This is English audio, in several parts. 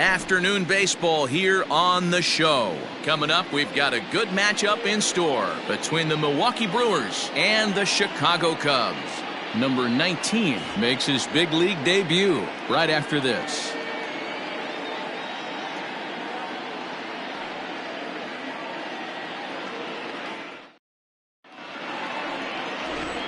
Afternoon baseball here on the show. Coming up, we've got a good matchup in store between the Milwaukee Brewers and the Chicago Cubs. Number 19 makes his big league debut right after this.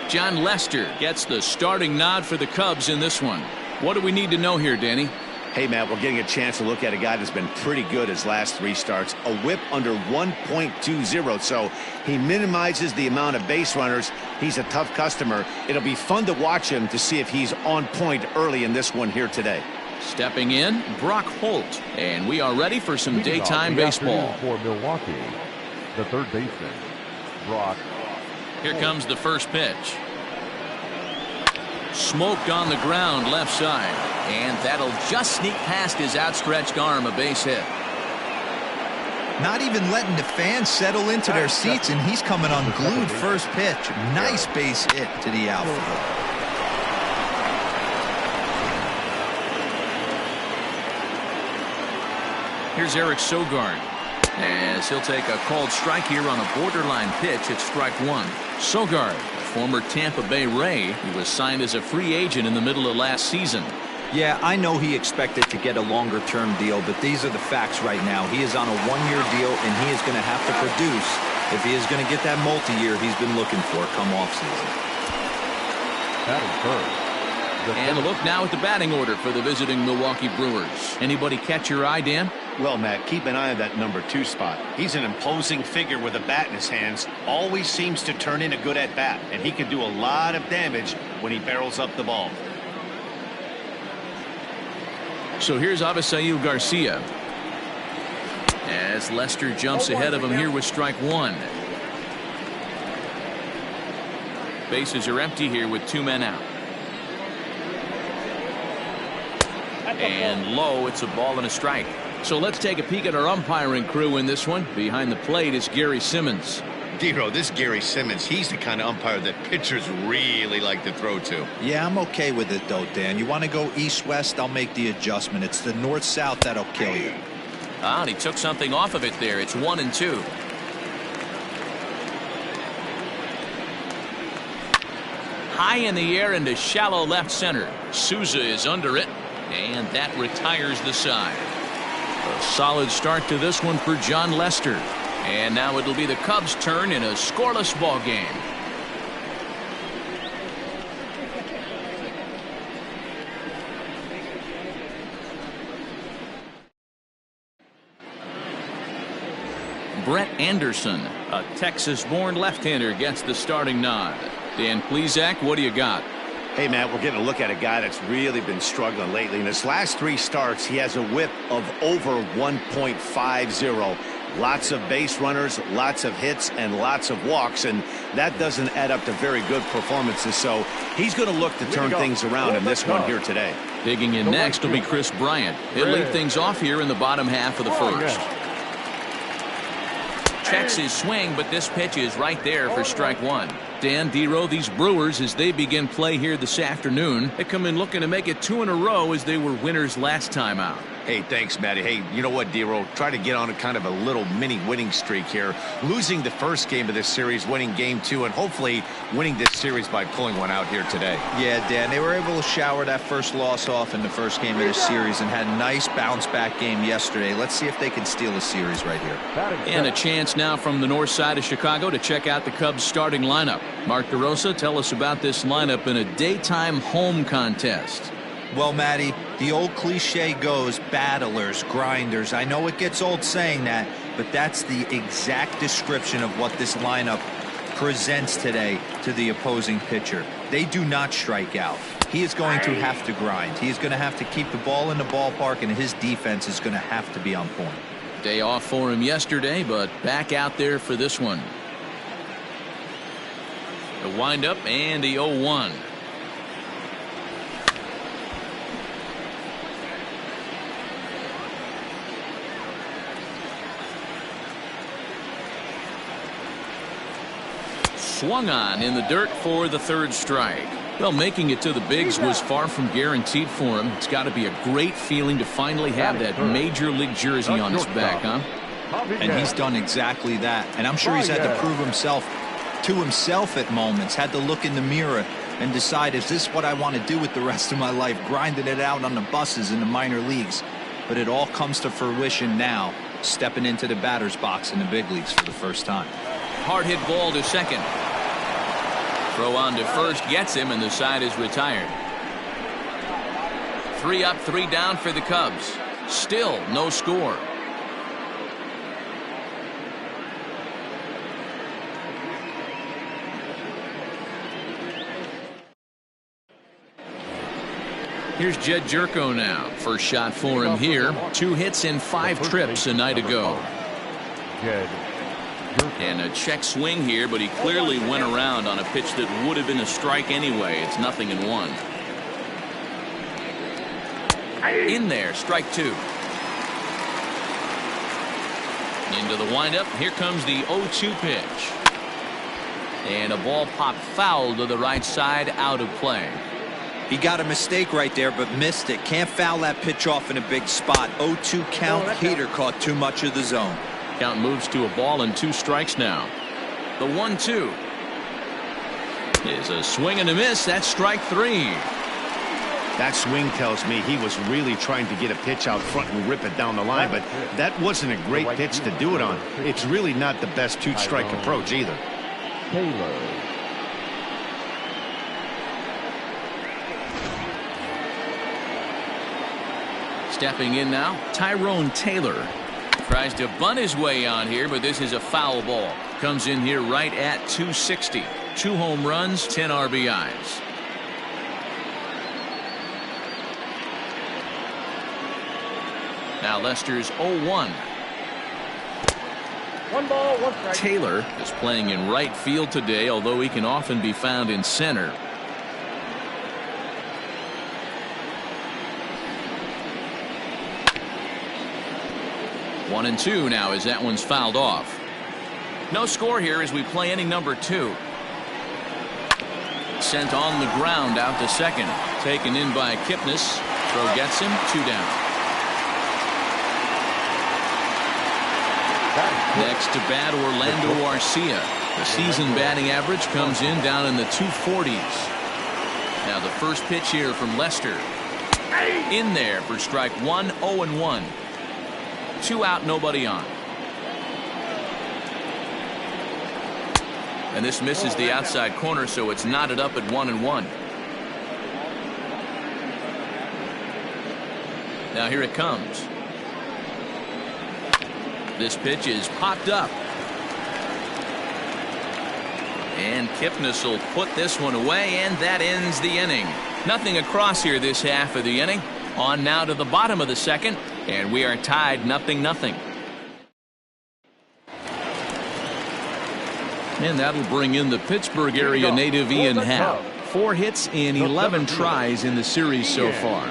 Jon Lester gets the starting nod for the Cubs in this one. What do we need to know here, Danny? Hey, Matt, we're getting a chance to look at a guy that's been pretty good his last 3 starts. A whip under 1.20, so he minimizes the amount of base runners. He's a tough customer. It'll be fun to watch him to see if he's on point early in this one here today. Stepping in, Brock Holt, and we are ready for some daytime baseball. For Milwaukee, the third baseman, Brock. Here comes the first pitch. Smoked on the ground left side, and that'll just sneak past his outstretched arm, a base hit. Not even letting the fans settle into their seats, and he's coming unglued first pitch. Nice base hit to the outfield. Here's Eric Sogard, as he'll take a called strike here on a borderline pitch at strike 1. Sogard, former Tampa Bay Ray, he was signed as a free agent in the middle of last season. Yeah, I know he expected to get a longer-term deal, but these are the facts right now. He is on a 1-year deal, and he is going to have to produce if he is going to get that multi-year he's been looking for come off-season. And a look now at the batting order for the visiting Milwaukee Brewers. Anybody catch your eye, Dan? Well, Matt, keep an eye on that number 2 spot. He's an imposing figure with a bat in his hands. Always seems to turn in a good at-bat, and he can do a lot of damage when he barrels up the ball. So here's Avisail Garcia, as Lester jumps ahead of him here with strike 1. Bases are empty here with 2 men out. And low, it's a ball and a strike. So let's take a peek at our umpiring crew in this one. Behind the plate is Gary Simmons. Dero, this Gary Simmons, he's the kind of umpire that pitchers really like to throw to. Yeah, I'm okay with it, though, Dan. You want to go east-west, I'll make the adjustment. It's the north-south that'll kill you. Ah, and he took something off of it there. It's 1-2. High in the air into shallow left center. Souza is under it, and that retires the side. A solid start to this one for Jon Lester. And now it'll be the Cubs' turn in a scoreless ball game. Brett Anderson, a Texas-born left-hander, gets the starting nod. Dan Plesac, what do you got? Hey, Matt, we're getting a look at a guy that's really been struggling lately. In his last 3 starts, he has a whip of over 1.50. Lots of base runners, lots of hits, and lots of walks, and that doesn't add up to very good performances. So he's going to look to turn things around in this one here today. Digging in next will be Chris Bryant. He'll lead things off here in the bottom half of the first. Checks his swing, but this pitch is right there for strike 1. Dan, Dero, these Brewers, as they begin play here this afternoon, they come in looking to make it 2 in a row as they were winners last time out. Hey, thanks, Matty. Hey, you know what, Dero? Try to get on a kind of a little mini winning streak here. Losing the first game of this series, winning game 2, and hopefully winning this series by pulling one out here today. Yeah, Dan, they were able to shower that first loss off in the first game of this series and had a nice bounce-back game yesterday. Let's see if they can steal the series right here. And a chance now from the north side of Chicago to check out the Cubs' starting lineup. Mark DeRosa, tell us about this lineup in a daytime home contest. Well, Matty, the old cliche goes, battlers, grinders. I know it gets old saying that, but that's the exact description of what this lineup presents today to the opposing pitcher. They do not strike out. He is going to have to grind. He is going to have to keep the ball in the ballpark, and his defense is going to have to be on point. Day off for him yesterday, but back out there for this one. The windup and the 0-1. Swung on in the dirt for the 3rd strike. Well, making it to the bigs was far from guaranteed for him. It's got to be a great feeling to finally have that major league jersey on his back, huh? And he's done exactly that. And I'm sure he's had to prove himself to himself at moments, had to look in the mirror and decide, is this what I want to do with the rest of my life, grinding it out on the buses in the minor leagues? But it all comes to fruition now, stepping into the batter's box in the big leagues for the first time. Hard hit ball to second. Throw on to first gets him, and the side is retired. 3 up, 3 down for the Cubs. Still no score. Here's Jed Jerko now. First shot for him here. 2 hits in 5 trips a night ago. And a check swing here, but he clearly went around on a pitch that would have been a strike anyway. It's 0-1. In there, strike 2. Into the windup. Here comes the 0-2 pitch. And a ball popped foul to the right side, out of play. He got a mistake right there, but missed it. Can't foul that pitch off in a big spot. 0-2 count. Heater caught too much of the zone. Count moves to a ball and 2 strikes now. The 1-2 is a swing and a miss. That's strike 3. That swing tells me he was really trying to get a pitch out front and rip it down the line, but that wasn't a great pitch to do it on. It's really not the best 2-strike approach either. Stepping in now, Tyrone Taylor. Tries to bunt his way on here, but this is a foul ball. Comes in here right at 260. 2 home runs, 10 RBIs. Now Lester's 0-1. 1 ball, 1 strike. Taylor is playing in right field today, although he can often be found in center. One and 2 now as that one's fouled off. No score here as we play inning number 2. Sent on the ground out to second. Taken in by Kipnis. Throw gets him. 2 down. Next to bat, Orlando Arcia. The season batting average comes in down in the 240s. Now the first pitch here from Lester. In there for strike 1. 0-1. 2 out, nobody on. And this misses the outside corner, so it's knotted up at 1-1. Now here it comes. This pitch is popped up. And Kipnis will put this one away, and that ends the inning. Nothing across here this half of the inning. On now to the bottom of the second, and we are tied 0-0. And that'll bring in the Pittsburgh area native Ian Happ. 4 hits in 11 tries in the series so far.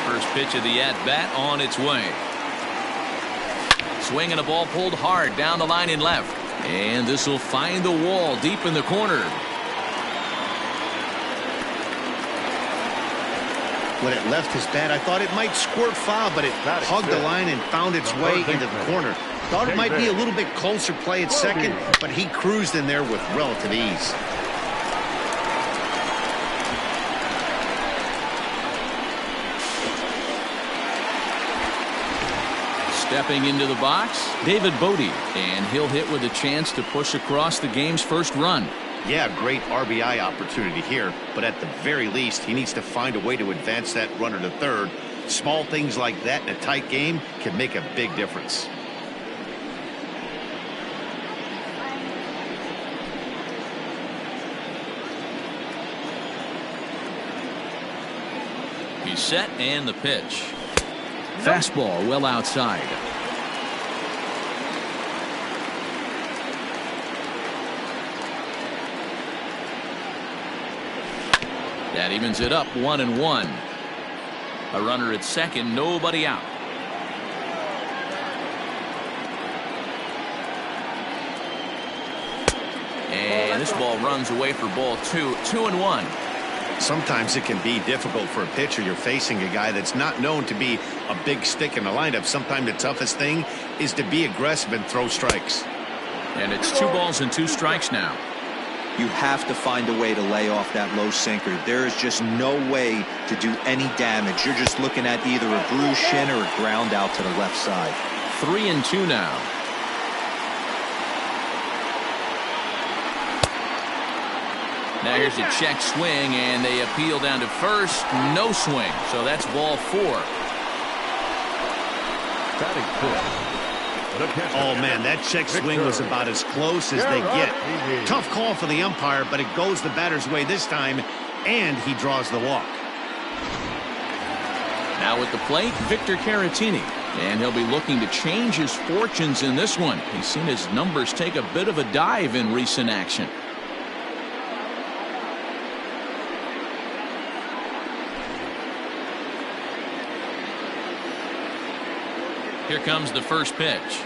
First pitch of the at-bat on its way. Swing and a ball pulled hard down the line in left. And this will find the wall deep in the corner. When it left his bat, I thought it might squirt foul, but it hugged the line and found its way into the corner. Thought it might be a little bit closer play at second, but he cruised in there with relative ease. Stepping into the box, David Bodie, and he'll hit with a chance to push across the game's first run. Yeah, great RBI opportunity here, but at the very least, he needs to find a way to advance that runner to third. Small things like that in a tight game can make a big difference. He's set, and the pitch. Fastball well outside. That evens it up 1-1. A runner at second, nobody out. And this ball runs away for ball 2. 2-1. Sometimes it can be difficult for a pitcher. You're facing a guy that's not known to be a big stick in the lineup. Sometimes the toughest thing is to be aggressive and throw strikes. And it's 2 balls and 2 strikes now. You have to find a way to lay off that low sinker. There is just no way to do any damage. You're just looking at either a bruised shin or a ground out to the left side. 3-2 now. Now here's a check swing, and they appeal down to first. No swing, so that's ball 4. Batting fifth. Oh, man, that check swing was about as close as they get. Tough call for the umpire, but it goes the batter's way this time, and he draws the walk. Now at the plate, Victor Caratini, and he'll be looking to change his fortunes in this one. He's seen his numbers take a bit of a dive in recent action. Here comes the first pitch.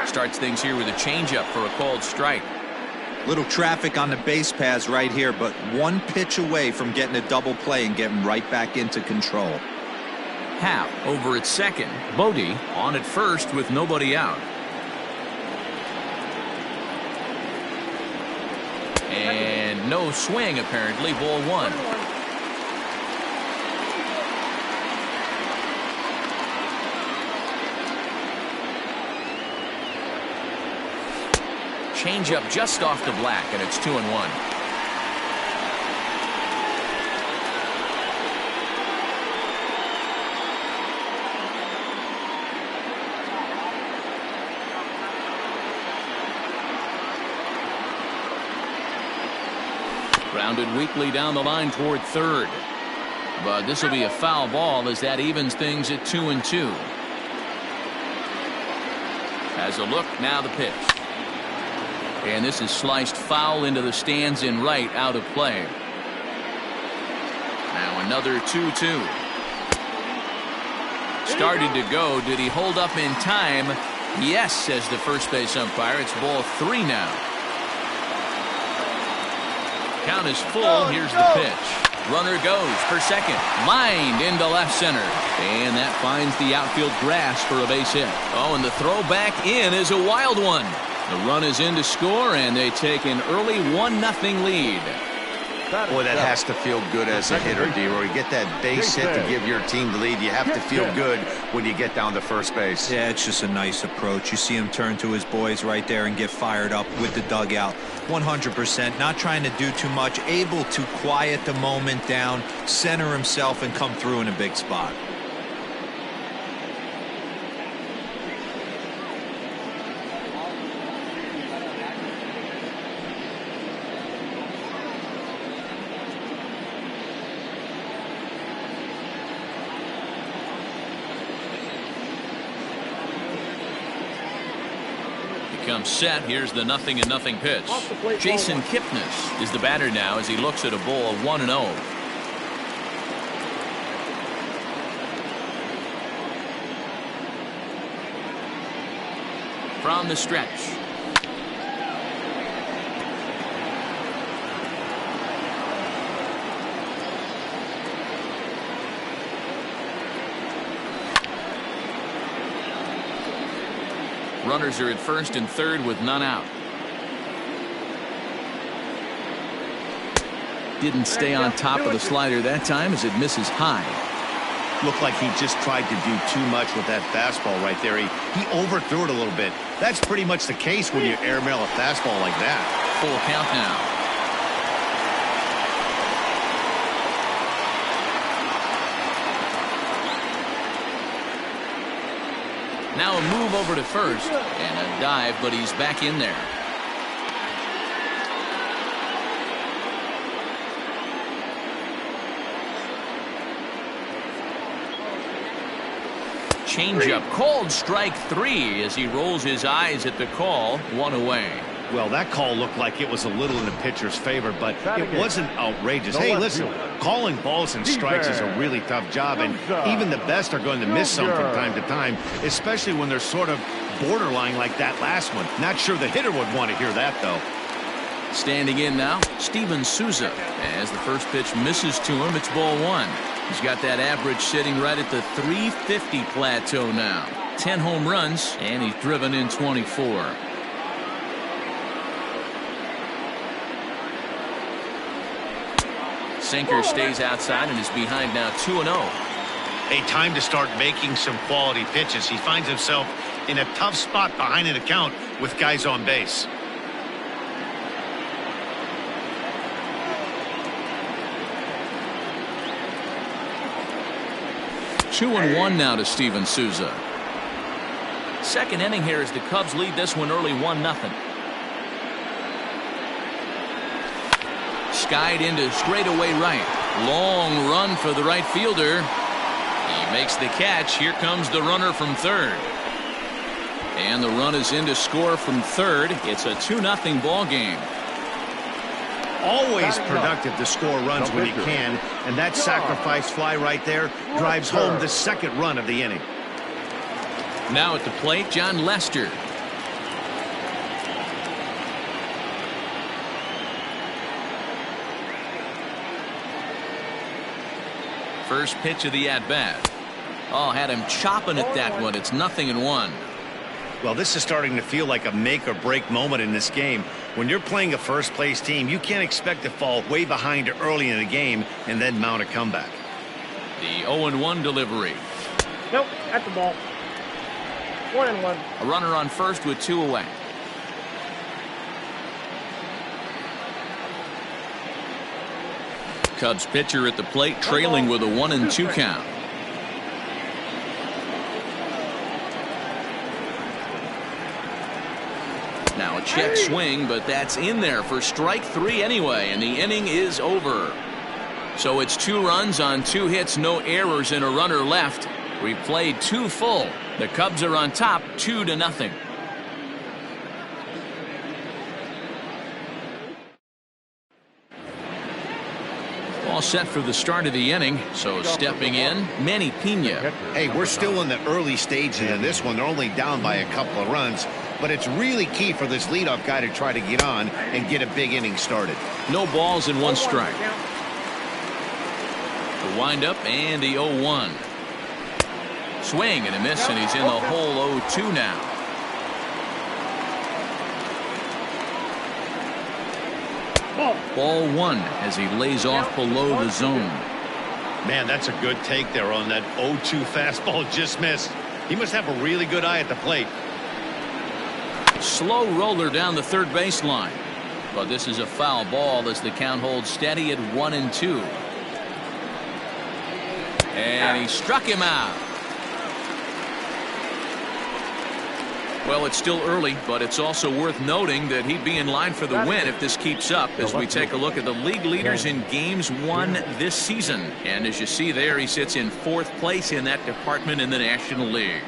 Starts things here with a changeup for a called strike. Little traffic on the base paths right here, but one pitch away from getting a double play and getting right back into control. Happ over at second. Bodie on at first with nobody out. And no swing apparently. Ball 1. Changeup just off the black, and it's 2-1. Grounded weakly down the line toward third. But this will be a foul ball as that evens things at 2-2. Has a look, now the pitch. And this is sliced foul into the stands in right, out of play. Now another 2-2. Started to go. Did he hold up in time? Yes, says the first base umpire. It's ball 3 now. Count is full. Here's the pitch. Runner goes for second. Lined into left center. And that finds the outfield grass for a base hit. Oh, and the throw back in is a wild one. The run is in to score, and they take an early 1-0 lead. Boy, that has to feel good as a hitter, D-Roy. You get that base hit to give your team the lead. You have to feel good when you get down to first base. Yeah, it's just a nice approach. You see him turn to his boys right there and get fired up with the dugout. 100%, not trying to do too much, able to quiet the moment down, center himself, and come through in a big spot. Comes set. Here's the 0-0 pitch. Jason Kipnis is the batter now as he looks at a ball 1-0. From the stretch. Runners are at first and third with none out. Didn't stay on top of the slider that time as it misses high. Looked like he just tried to do too much with that fastball right there. He overthrew it a little bit. That's pretty much the case when you airmail a fastball like that. Full count now. Now a move over to first and a dive, but he's back in there. Changeup called strike 3 as he rolls his eyes at the call. 1 away. Well, that call looked like it was a little in the pitcher's favor, but it wasn't outrageous. Hey, listen, calling balls and strikes is a really tough job, and even the best are going to miss some from time to time, especially when they're sort of borderline like that last one. Not sure the hitter would want to hear that, though. Standing in now, Steven Souza. As the first pitch misses to him, it's ball one. He's got that average sitting right at the 350 plateau now. 10 home runs, and he's driven in 24. Sinker stays outside and is behind now 2-0. A time to start making some quality pitches. He finds himself in a tough spot behind an account with guys on base. Two and one now to Steven Souza. Second inning here as the Cubs lead this one early 1-0. Skied into straightaway right. Long run for the right fielder. He makes the catch. Here comes the runner from third. And the run is in to score from third. It's a 2-0 ball game. Always productive to score runs when you can, and that sacrifice fly right there drives home the second run of the inning. Now at the plate, John Lester. First pitch of the at-bat. Oh, had him chopping at that one. It's 0-1. Well, this is starting to feel like a make-or-break moment in this game. When you're playing a first-place team, you can't expect to fall way behind early in the game and then mount a comeback. The 0-1 delivery. Nope, at the ball. 1-1. A runner on first with 2 away. Cubs pitcher at the plate, trailing with a 1-2 count. Now a check swing, but that's in there for strike 3 anyway, and the inning is over. So it's 2 runs on 2 hits, no errors, and a runner left. We played 2 full. The Cubs are on top 2-0. All set for the start of the inning. So stepping in, Manny Pena. Hey, we're still in the early stages of this one. They're only down by a couple of runs, but it's really key for this leadoff guy to try to get on and get a big inning started. No balls and 1 strike. The windup and the 0-1. Swing and a miss, and he's in the hole 0-2 now. Ball 1 as he lays off below the zone. Man, that's a good take there on that 0-2 fastball just missed. He must have a really good eye at the plate. Slow roller down the third baseline. But this is a foul ball as the count holds steady at 1-2. And he struck him out. Well, it's still early, but it's also worth noting that he'd be in line for the win if this keeps up as we take a look at the league leaders in games won this season. And as you see there, he sits in 4th place in that department in the National League.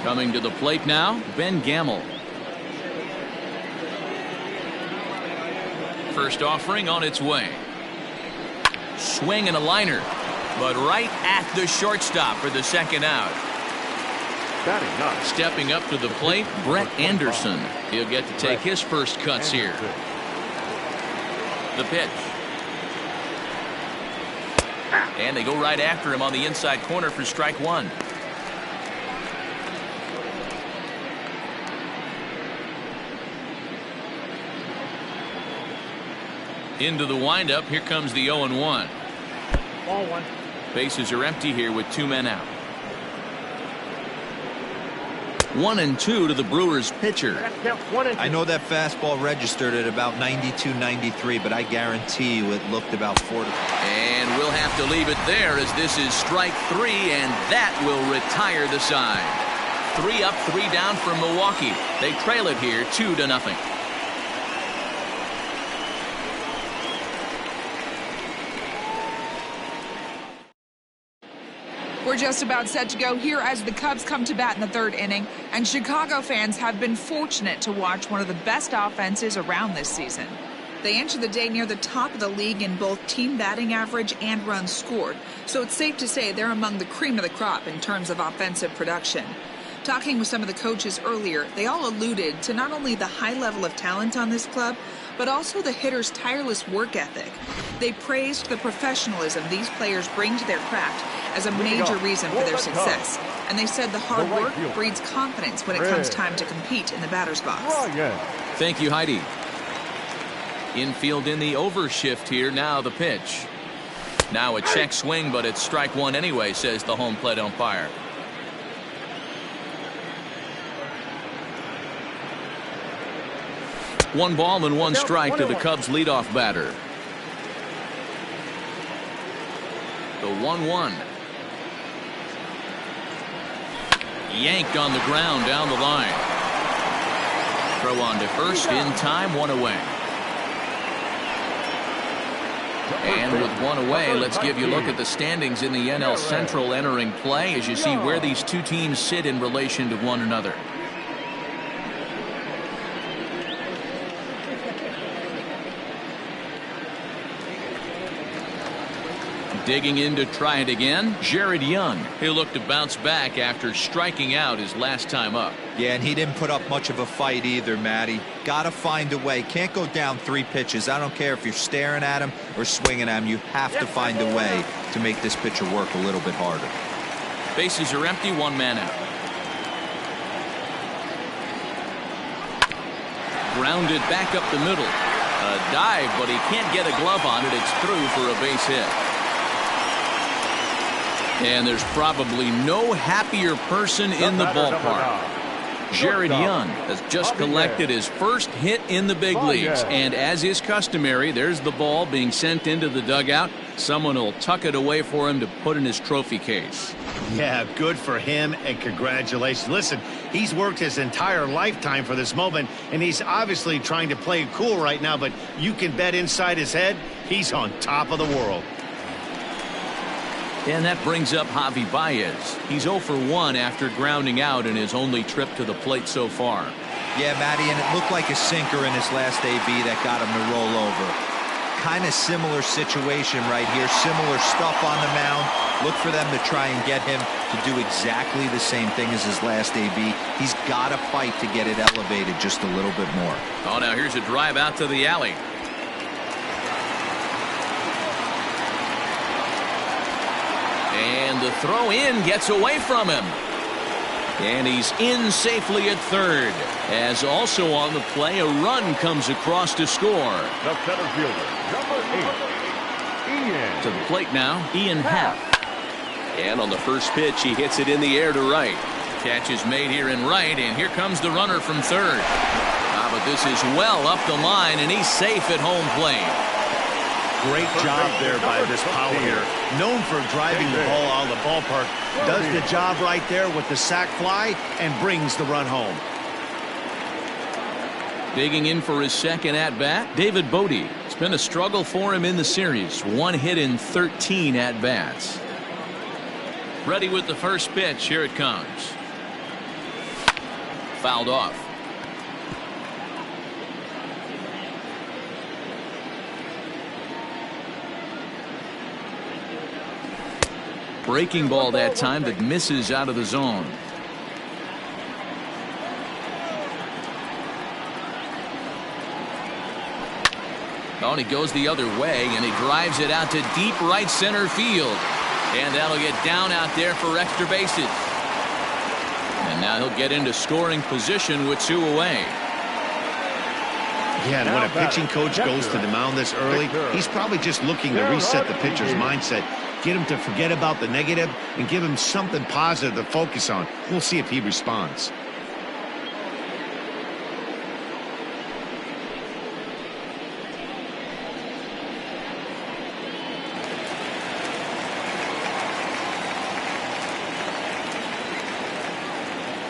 Coming to the plate now, Ben Gamel. First offering on its way. Swing and a liner, but right at the shortstop for the second out. Stepping up to the plate, Brett Anderson. He'll get to take his first cuts here. The pitch. And they go right after him on the inside corner for strike 1. Into the windup. Here comes the 0-1. Ball 1. Bases are empty here with 2 men out. 1-2 to the Brewers pitcher. I know that fastball registered at about 92, 93, but I guarantee you it looked about 4 to 5. And we'll have to leave it there as this is strike 3, and that will retire the side. 3 up, 3 down for Milwaukee. They trail it here 2-0. We're just about set to go here as the Cubs come to bat in the 3rd inning, and Chicago fans have been fortunate to watch one of the best offenses around this season. They enter the day near the top of the league in both team batting average and runs scored, so it's safe to say they're among the cream of the crop in terms of offensive production. Talking with some of the coaches earlier, they all alluded to not only the high level of talent on this club, but also the hitters' tireless work ethic. They praised the professionalism these players bring to their craft as a major reason for their success. And they said the hard work breeds confidence when it comes time to compete in the batter's box. Thank you, Heidi. Infield in the overshift here. Now the pitch. Now a check swing, but it's strike one anyway, says the home plate umpire. One ball and one strike to the Cubs leadoff batter. The 1-1. Yanked on the ground down the line. Throw on to first in time, one away. And with one away, let's give you a look at the standings in the NL Central entering play as you see where these two teams sit in relation to one another. Digging in to try it again, Jared Young. He'll look to bounce back after striking out his last time up. Yeah, and he didn't put up much of a fight either, Matty. Got to find a way. Can't go down 3 pitches. I don't care if you're staring at him or swinging at him. You have to find a way to make this pitcher work a little bit harder. Bases are empty, one man out. Grounded back up the middle. A dive, but he can't get a glove on it. It's through for a base hit. And there's probably no happier person in the ballpark. Jared Young has just collected his first hit in the big leagues. And as is customary, there's the ball being sent into the dugout. Someone will tuck it away for him to put in his trophy case. Yeah, good for him, and congratulations. Listen, he's worked his entire lifetime for this moment, and he's obviously trying to play it cool right now, but you can bet inside his head, he's on top of the world. And that brings up Javi Baez. He's 0 for 1 after grounding out in his only trip to the plate so far. Yeah, Matty, and it looked like a sinker in his last AB that got him to roll over. Kind of similar situation right here. Similar stuff on the mound. Look for them to try and get him to do exactly the same thing as his last AB. He's got to fight to get it elevated just a little bit more. Oh, now here's a drive out to the alley. And the throw in gets away from him. And he's in safely at third. As also on the play, a run comes across to score. The center fielder, number 8, Ian. To the plate now, Ian Happ. And on the first pitch, he hits it in the air to right. Catch is made here in right, and here comes the runner from third. But this is well up the line, and he's safe at home plate. Great job there by this power hitter. Known for driving the ball out of the ballpark. Does the job right there with the sac fly and brings the run home. Digging in for his second at-bat, David Bodie. It's been a struggle for him in the series. 1 hit in 13 at-bats. Ready with the first pitch. Here it comes. Fouled off. Breaking ball that time that misses out of the zone. Oh, and he goes the other way, and he drives it out to deep right center field. And that'll get down out there for extra bases. And now he'll get into scoring position with 2 away. Yeah, and when a pitching coach goes to the mound this early, he's probably just looking to reset the pitcher's mindset. Get him to forget about the negative and give him something positive to focus on. We'll see if he responds.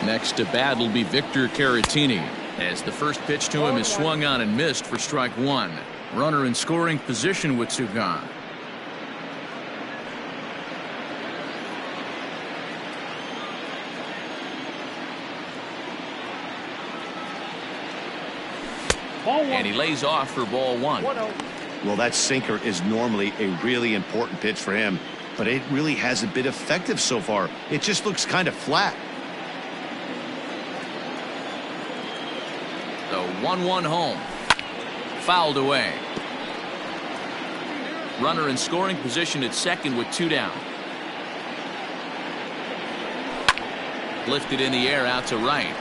Next to bat will be Victor Caratini, as the first pitch to him is swung on and missed for strike 1. Runner in scoring position with 2 gone. And he lays off for ball 1. Well, that sinker is normally a really important pitch for him, but it really hasn't been effective so far. It just looks kind of flat. The 1-1 home. Fouled away. Runner in scoring position at second with 2 down. Lifted in the air out to right.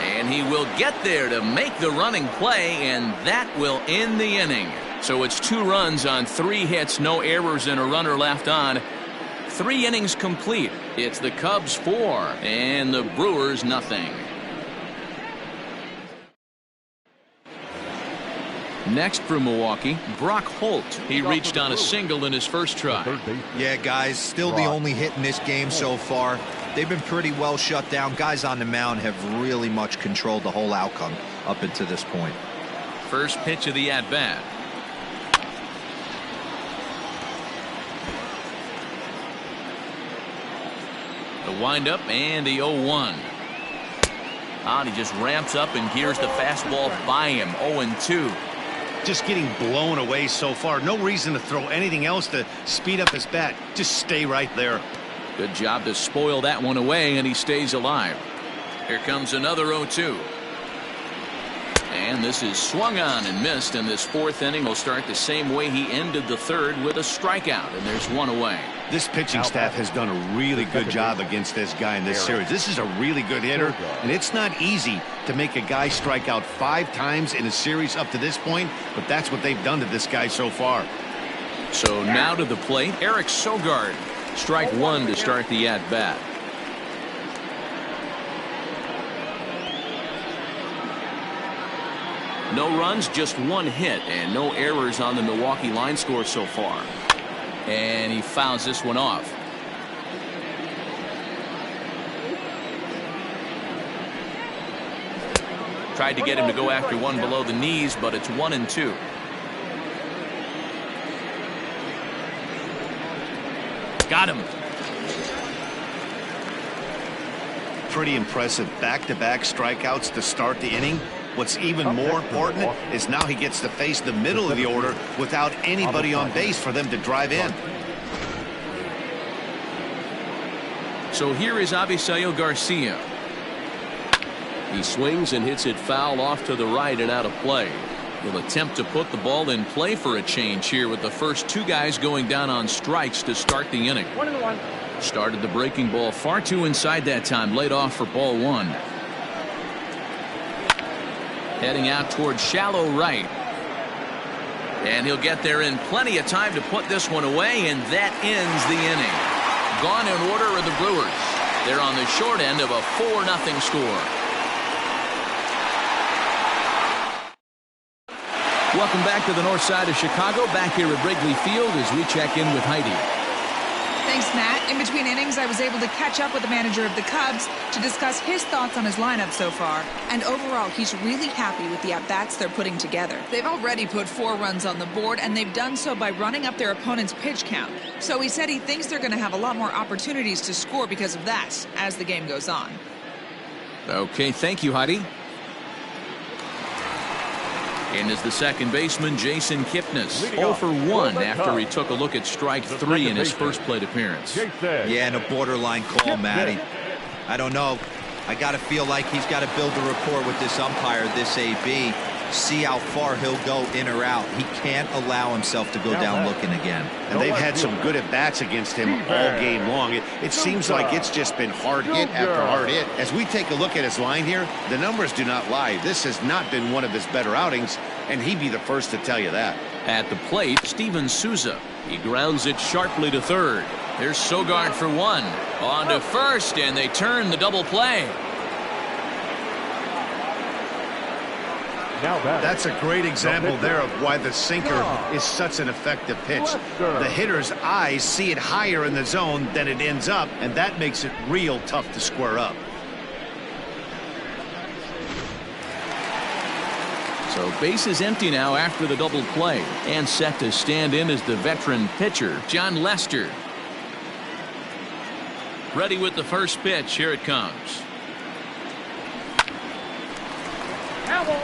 And he will get there to make the running play, and that will end the inning. So it's 2 runs on 3 hits, no errors, and a runner left on. 3 innings complete. It's the Cubs 4 and the Brewers nothing. Next for Milwaukee, Brock Holt. He reached on a single in his first try. Yeah, guys, still the only hit in this game so far. They've been pretty well shut down. Guys on the mound have really much controlled the whole outcome up until this point. First pitch of the at-bat. The windup and the 0-1. And he just ramps up and gears the fastball by him. 0-2. Just getting blown away so far. No reason to throw anything else to speed up his bat. Just stay right there. Good job to spoil that one away, and he stays alive. Here comes another 0-2. And this is swung on and missed, and this 4th inning will start the same way he ended the 3rd with a strikeout, and there's 1 away. This pitching staff has done a really good job against this guy in this series. This is a really good hitter, and it's not easy to make a guy strike out 5 times in a series up to this point, but that's what they've done to this guy so far. So now to the plate, Eric Sogard. Strike 1 to start the at-bat. No runs, just 1 hit, and no errors on the Milwaukee line score so far. And he fouls this one off. Tried to get him to go after one below the knees, but it's 1-2. Got him. Pretty impressive back-to-back strikeouts to start the inning. What's even more important is now he gets to face the middle of the order without anybody on base for them to drive in. So here is Avisail Garcia. He swings and hits it foul off to the right and out of play. He'll attempt to put the ball in play for a change here with the first 2 guys going down on strikes to start the inning. 1-1. Started the breaking ball far too inside that time. Laid off for ball 1. Heading out towards shallow right. And he'll get there in plenty of time to put this one away, and that ends the inning. Gone in order are the Brewers. They're on the short end of a 4-0 score. Welcome back to the north side of Chicago. Back here at Wrigley Field as we check in with Heidi. Thanks, Matt. In between innings, I was able to catch up with the manager of the Cubs to discuss his thoughts on his lineup so far. And overall, he's really happy with the at-bats they're putting together. They've already put 4 runs on the board, and they've done so by running up their opponent's pitch count. So he said he thinks they're going to have a lot more opportunities to score because of that as the game goes on. Okay, thank you, Heidi. In is the second baseman, Jason Kipnis. 0 for 1 after he took a look at strike 3 in his first plate appearance. Yeah, and a borderline call, Matty. I don't know. I got to feel like he's got to build a rapport with this umpire, this AB, see how far he'll go in or out. He can't allow himself to go down looking again. And they've had some good at-bats against him all game long. It seems like it's just been hard hit after hard hit. As we take a look at his line here, the numbers do not lie. This has not been one of his better outings, and he'd be the first to tell you that. At the plate, Steven Souza. He grounds it sharply to third. There's Sogard for 1. On to first, and they turn the double play. That's a great example there of why the sinker is such an effective pitch. The hitter's eyes see it higher in the zone than it ends up, and that makes it real tough to square up. So base is empty now after the double play, and set to stand in as the veteran pitcher, John Lester. Ready with the first pitch. Here it comes. Foul.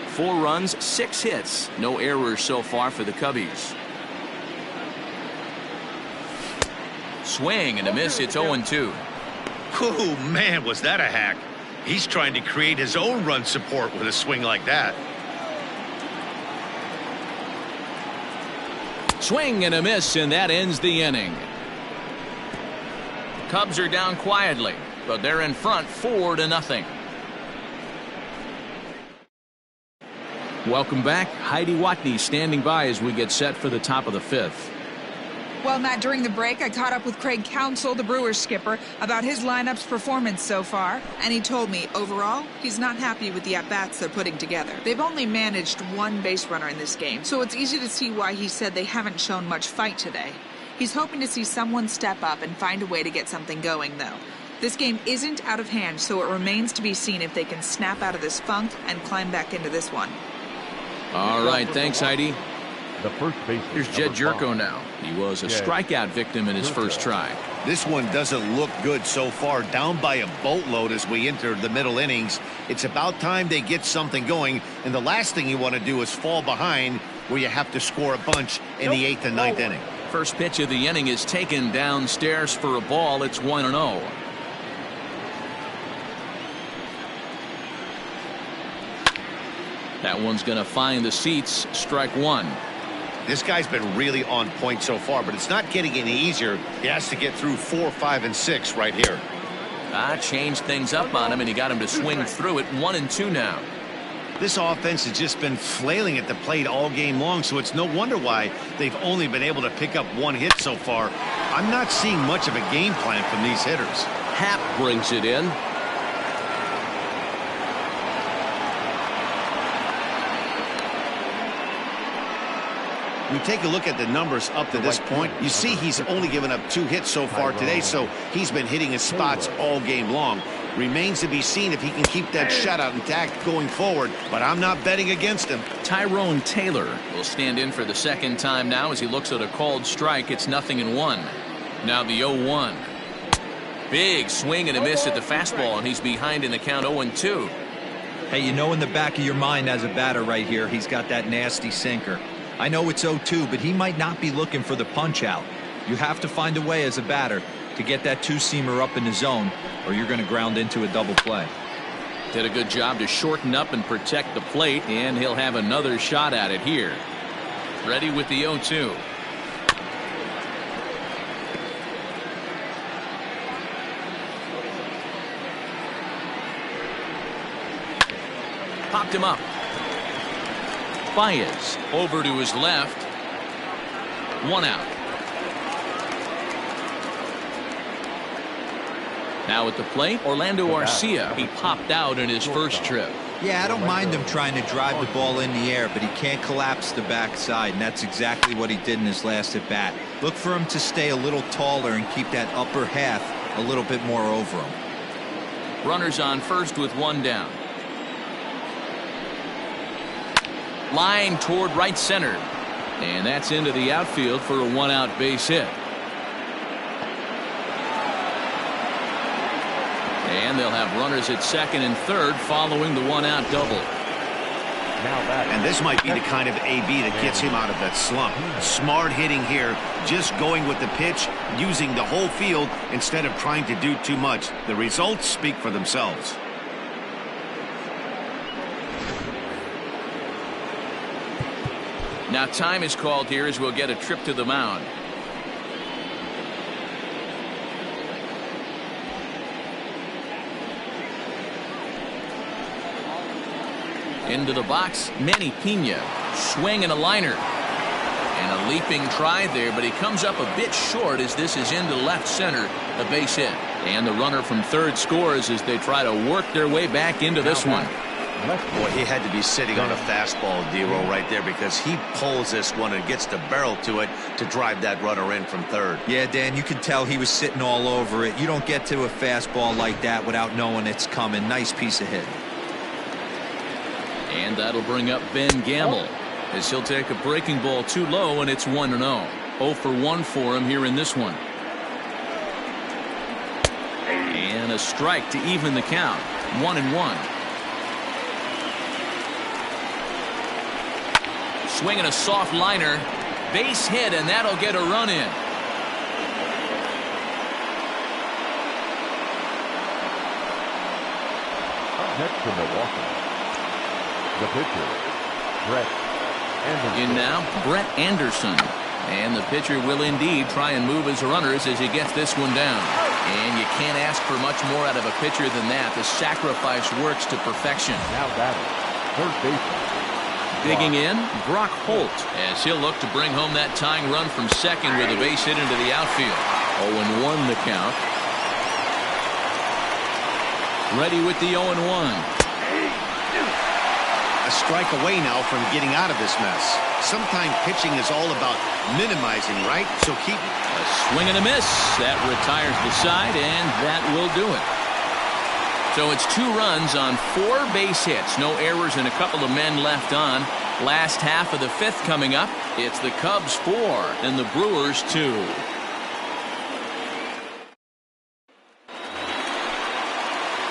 4 runs, 6 hits. No errors so far for the Cubbies. swing and a miss. It's 0-2. Oh, man, was that a hack. He's trying to create his own run support with a swing like that. Swing and a miss, and that ends the inning. Cubs are down quietly, but they're in front 4-0. Welcome back. Heidi Watney standing by as we get set for the top of the 5th. Well, Matt, during the break, I caught up with Craig Counsell, the Brewers skipper, about his lineup's performance so far. And he told me, overall, he's not happy with the at-bats they're putting together. They've only managed one base runner in this game, so it's easy to see why he said they haven't shown much fight today. He's hoping to see someone step up and find a way to get something going, though. This game isn't out of hand, so it remains to be seen if they can snap out of this funk and climb back into this one. All right, thanks, Heidi. The first baseman. Here's Jed Jerko now. He was a strikeout victim in his first try. This one doesn't look good so far. Down by a boatload as we enter the middle innings. It's about time they get something going, and the last thing you want to do is fall behind where you have to score a bunch in the 8th and 9th inning. First pitch of the inning is taken downstairs for a ball. It's 1-0. That one's going to find the seats. Strike one. This guy's been really on point so far, but it's not getting any easier. He has to get through 4, 5, and 6 right here. Changed things up on him, and he got him to swing through it. 1-2 now. This offense has just been flailing at the plate all game long, so it's no wonder why they've only been able to pick up one hit so far. I'm not seeing much of a game plan from these hitters. Happ brings it in. We take a look at the numbers up to this point. You see he's only given up 2 hits so far today, so he's been hitting his spots all game long. Remains to be seen if he can keep that shutout intact going forward, but I'm not betting against him. Tyrone Taylor will stand in for the second time now as he looks at a called strike. It's 0-1. Now the 0-1. Big swing and a miss at the fastball, and he's behind in the count 0-2. Hey, you know in the back of your mind as a batter right here, he's got that nasty sinker. I know it's 0-2, but he might not be looking for the punch out. You have to find a way as a batter to get that two-seamer up in the zone, or you're going to ground into a double play. Did a good job to shorten up and protect the plate, and he'll have another shot at it here. Ready with the 0-2. Popped him up. Baez over to his left. 1 out. Now at the plate, Orlando Arcia. He popped out in his first trip. Yeah, I don't mind him trying to drive the ball in the air, but he can't collapse the backside, and that's exactly what he did in his last at bat. Look for him to stay a little taller and keep that upper half a little bit more over him. Runners on first with 1 down. Line toward right center. And that's into the outfield for a 1-out base hit. And they'll have runners at second and third following the 1-out double. And this might be the kind of AB that gets him out of that slump. Smart hitting here, just going with the pitch, using the whole field instead of trying to do too much. The results speak for themselves. Now time is called here as we'll get a trip to the mound. Into the box, Manny Pena. Swing and a liner. And a leaping try there, but he comes up a bit short as this is into left center, a base hit. And the runner from third scores as they try to work their way back into this one. Boy, he had to be sitting on a fastball, D-Roll, right there, because he pulls this one and gets the barrel to it to drive that runner in from third. Yeah, Dan, you can tell he was sitting all over it. You don't get to a fastball like that without knowing it's coming. Nice piece of hitting. And that'll bring up Ben Gamble as he'll take a breaking ball too low, and it's 1-0. 0 for 1 for him here in this one. And a strike to even the count. 1-1. Swinging a soft liner, base hit, and that'll get a run in. next to Milwaukee, the pitcher, Brett Anderson. In now, Brett Anderson. And the pitcher will indeed try and move his runners as he gets this one down. And you can't ask for much more out of a pitcher than that. The sacrifice works to perfection. Now batting, third baseman. Digging in, Brock Holt, as he'll look to bring home that tying run from second with a base hit into the outfield. 0-1 the count. Ready with the 0-1. A strike away now from getting out of this mess. Sometimes pitching is all about minimizing, right? So keep a swing and a miss. That retires the side, and that will do it. So it's 2 runs on 4 base hits. No errors and a couple of men left on. Last half of the 5th coming up. It's the Cubs 4 and the Brewers 2.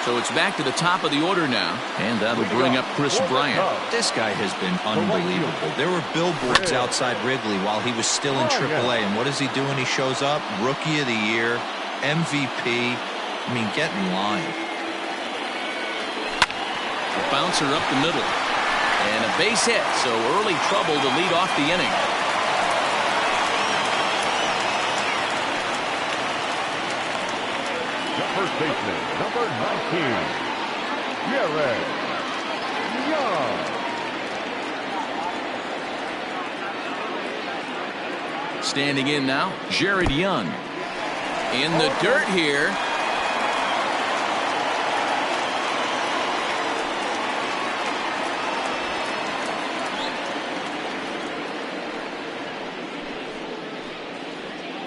So it's back to the top of the order now, and that'll bring up Chris Bryant. This guy has been unbelievable. There were billboards outside Wrigley while he was still in AAA, and what does he do when he shows up? Rookie of the Year, MVP. I mean, get in line. A bouncer up the middle, and a base hit, so early trouble to lead off the inning. First baseman, number 19, Jared Young. Standing in now, Jared Young. In the dirt here.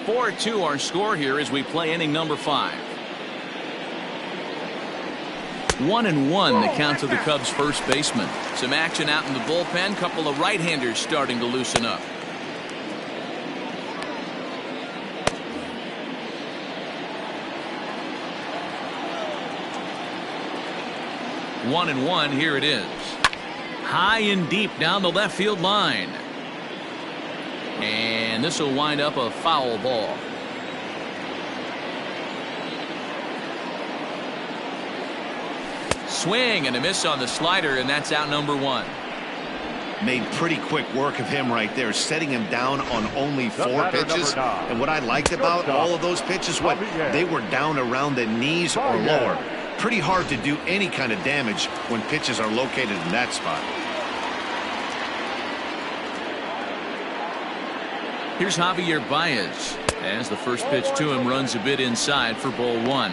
(4-2) our score here as we play inning number 5. 1-1 the count to the Cubs first baseman. Some action out in the bullpen. Couple of right-handers starting to loosen up. One and one, here it is. High and deep down the left field line. And this will wind up a foul ball. Swing and a miss on the slider, and that's out number 1. made pretty quick work of him right there, setting him down on only 4 pitches. And what I liked about all of those pitches, they were down around the knees or lower. Pretty hard to do any kind of damage when pitches are located in that spot. Here's Javier Baez as the first pitch to him runs a bit inside for ball 1.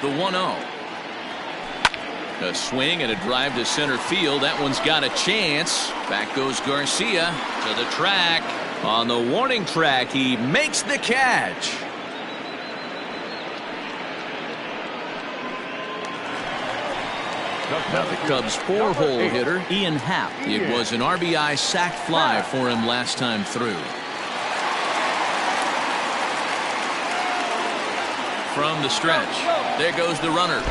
The 1-0. A swing and a drive to center field. That one's got a chance. Back goes Garcia to the track. On the warning track, he makes the catch. Now the Cubs' 4-hole hitter, Ian Happ. It was an RBI sac fly for him last time through. From the stretch, there goes the runner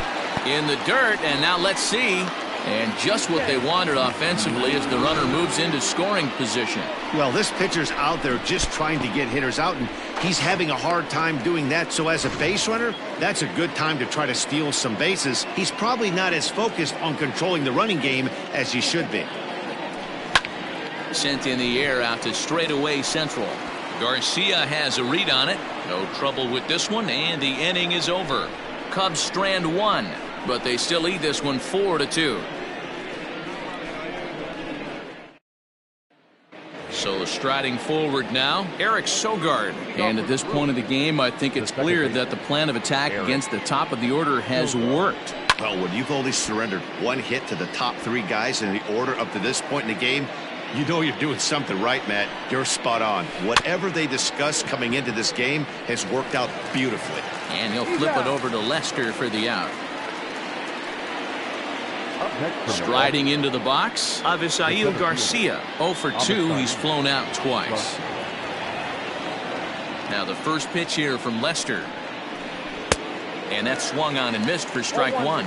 in the dirt, and now let's see. And just what they wanted offensively as the runner moves into scoring position. Well, this pitcher's out there just trying to get hitters out, and he's having a hard time doing that. So as a base runner, that's a good time to try to steal some bases. He's probably not as focused on controlling the running game as he should be. Sent in the air out to straightaway central. Garcia has a read on it. No trouble with this one, and the inning is over. Cubs strand 1, but they still lead this one 4-2. So striding forward now, Eric Sogard. And at this point of the game, I think it's clear that the plan of attack against the top of the order has worked. Well, when you've only surrendered 1 hit to the top 3 guys in the order up to this point in the game, you know you're doing something right, Matt. You're spot on. Whatever they discussed coming into this game has worked out beautifully. And he'll flip it over to Lester for the out. Striding into the box, Avisail Garcia. 0 for 2. He's flown out twice. Now the first pitch here from Lester. And that's swung on and missed for strike 1.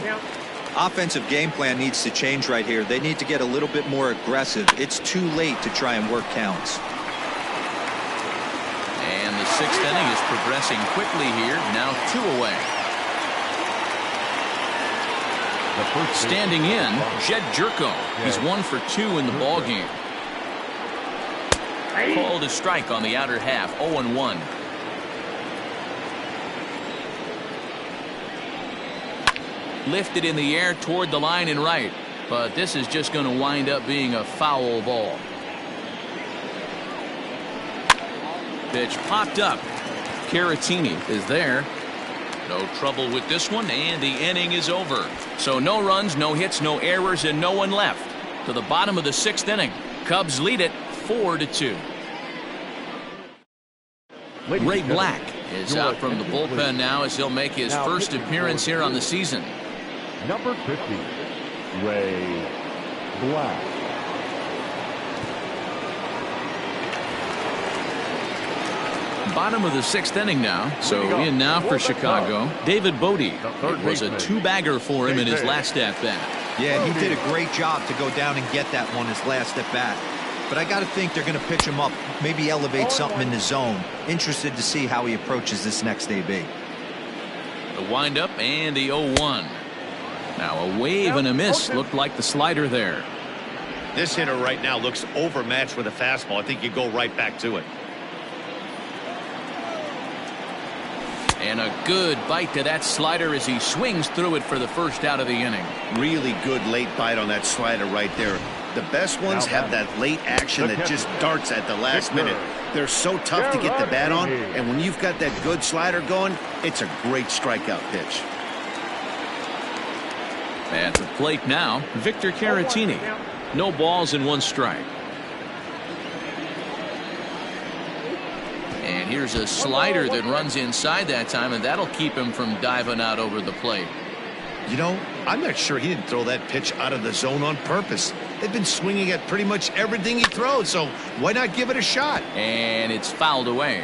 Offensive game plan needs to change right here. They need to get a little bit more aggressive. It's too late to try and work counts. sixth inning is progressing quickly here. Now 2 away. Standing in, Jed Jerko. He's 1 for 2 in the ball game. Called a strike on the outer half. 0-1. Lifted in the air toward the line and right, but this is just going to wind up being a foul ball. Pitch popped up. Caratini is there. No trouble with this one, and the inning is over. So no runs, no hits, no errors, and no one left. To the bottom of the 6th inning. Cubs lead it 4-2. Ray Black is out from the bullpen now as he'll make his first appearance here on the season. Number 50, Ray Black. Bottom of the 6th inning now. So in now for Chicago, David Bodie. It was a 2-bagger for him in his last at-bat. Yeah, he did a great job to go down and get that one his last at-bat. But I got to think they're going to pitch him up, maybe elevate something in the zone. Interested to see how he approaches this next AB. The windup and the 0-1. Now a wave and a miss. Looked like the slider there. This hitter right now looks overmatched with a fastball. I think you go right back to it. And a good bite to that slider as he swings through it for the first out of the inning. Really good late bite on that slider right there. The best ones have that late action that just darts at the last minute. They're so tough to get the bat on, and when you've got that good slider going, it's a great strikeout pitch. At the plate now, Victor Caratini. No balls and 1 strike. And here's a slider that runs inside that time, and that'll keep him from diving out over the plate. You know, I'm not sure he didn't throw that pitch out of the zone on purpose. They've been swinging at pretty much everything he throws, so why not give it a shot? And it's fouled away.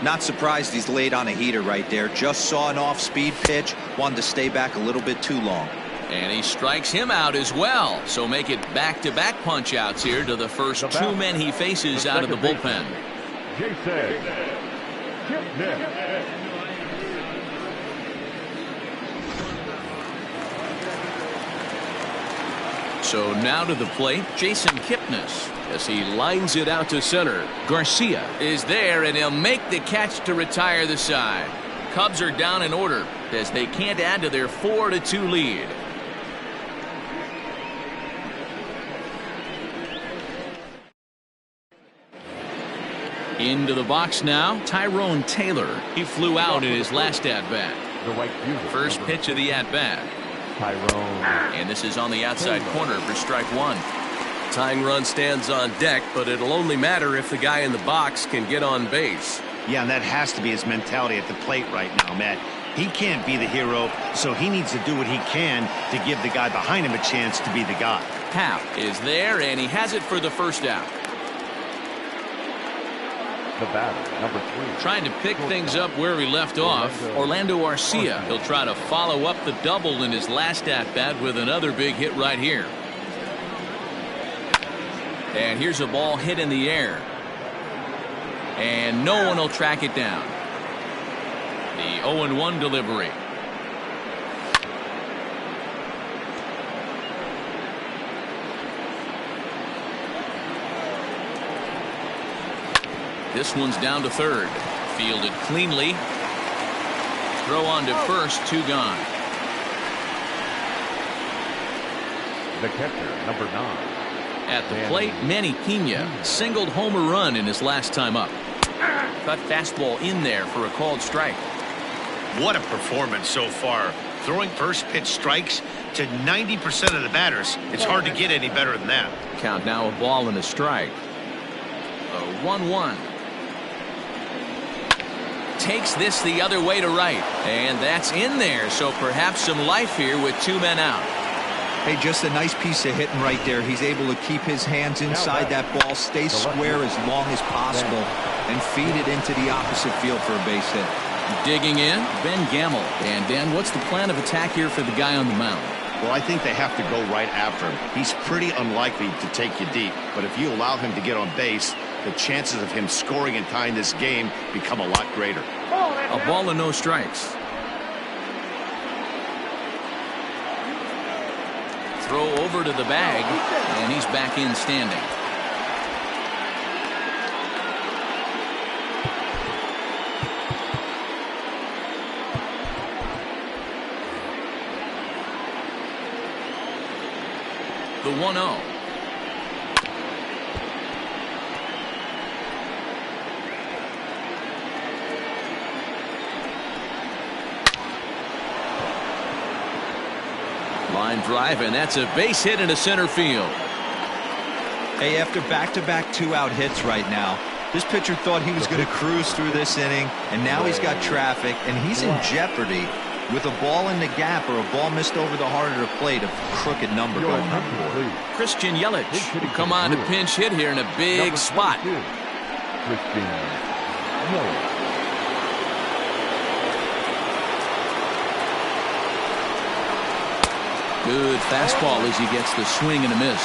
Not surprised he's laid on a heater right there. Just saw an off-speed pitch, wanted to stay back a little bit too long. And he strikes him out as well. So make it back-to-back punch-outs here to the first 2 men he faces out of the bullpen. So now to the plate, Jason Kipnis as he lines it out to center. Garcia is there, and he'll make the catch to retire the side. Cubs are down in order as they can't add to their 4-2 lead. Into the box now, Tyrone Taylor. He flew out in his last at-bat. First pitch of the at-bat. Tyrone. And this is on the outside corner for strike 1. Tying run stands on deck, but it'll only matter if the guy in the box can get on base. Yeah, and that has to be his mentality at the plate right now, Matt. He can't be the hero, so he needs to do what he can to give the guy behind him a chance to be the guy. Happ is there, and he has it for the first out. The batter, number 3. Trying to pick things up where we left off, Orlando Arcia. He'll try to follow up the double in his last at-bat with another big hit right here. And here's a ball hit in the air. And no one will track it down. The 0-1 delivery. This one's down to third. Fielded cleanly. Throw on to first, 2 gone. The catcher, number 9. At the plate, Manny Pena singled home a run in his last time up. Cut fastball in there for a called strike. What a performance so far. Throwing first pitch strikes to 90% of the batters. It's hard to get any better than that. Count now a ball and a strike. A 1-1. Takes this the other way to right. And that's in there. So perhaps some life here with 2 men out. Hey, just a nice piece of hitting right there. He's able to keep his hands inside that ball, stay square as long as possible, and feed it into the opposite field for a base hit. Digging in, Ben Gamble. And Dan, what's the plan of attack here for the guy on the mound? Well, I think they have to go right after him. He's pretty unlikely to take you deep, but if you allow him to get on base, the chances of him scoring and tying this game become a lot greater. A ball and no strikes. Throw over to the bag, and he's back in standing. The 1-0. Line drive, and that's a base hit into center field. Hey, after back-to-back 2-out hits right now, this pitcher thought he was going to cruise through this inning, and now he's got traffic, and he's in jeopardy with a ball in the gap or a ball missed over the heart of the plate, a crooked number going on the board. Christian Yelich will come on to pinch hit here in a big spot. Christian Yelich. Good fastball as he gets the swing and a miss.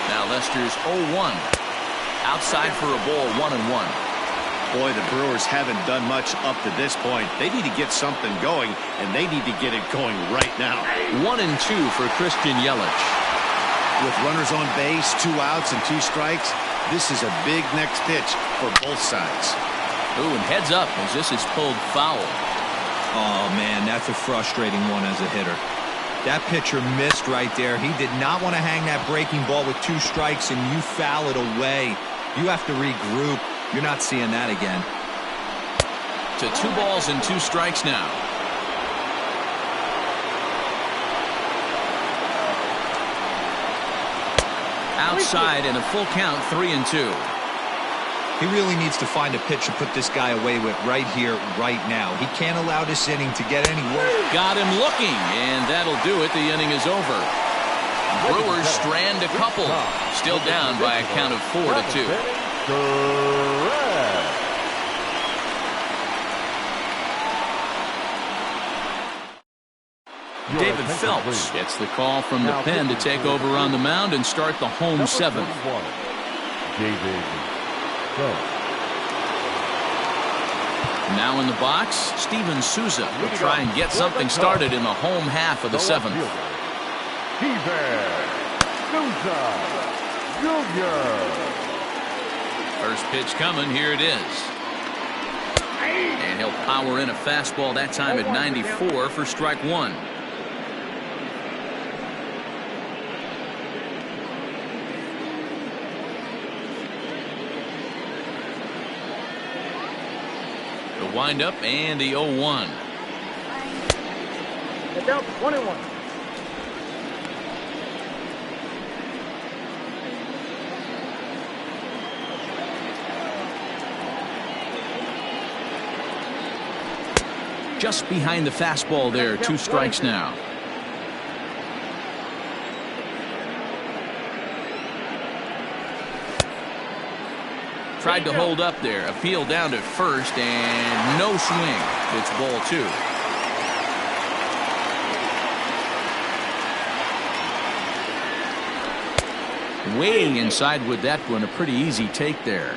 Now Lester's 0-1. Outside for a ball, 1-1. Boy, the Brewers haven't done much up to this point. They need to get something going, and they need to get it going right now. 1-2 for Christian Yelich. With runners on base, 2 outs and 2 strikes, this is a big next pitch for both sides. Ooh, and heads up as this is pulled foul. Oh, man, that's a frustrating one as a hitter. That pitcher missed right there. He did not want to hang that breaking ball with 2 strikes, and you foul it away. You have to regroup. You're not seeing that again. To 2 balls and 2 strikes now. Outside and a full count, 3-2. He really needs to find a pitch to put this guy away with right here, right now. He can't allow this inning to get any worse. Got him looking, and that'll do it. The inning is over. Brewers strand a couple. Still down by a count of 4-2. David Phelps gets the call from the pen to take over on the mound and start the home 7th. David Phelps. Now in the box, Steven Souza will try and get something started in the home half of the 7th. First pitch coming, here it is. And he'll power in a fastball that time at 94 for strike 1. The windup and the 0-1. Get down 21. Just behind the fastball there, 2 strikes now. Tried to hold up there. Appeal down to first and no swing. It's ball 2. Way inside with that one. A pretty easy take there.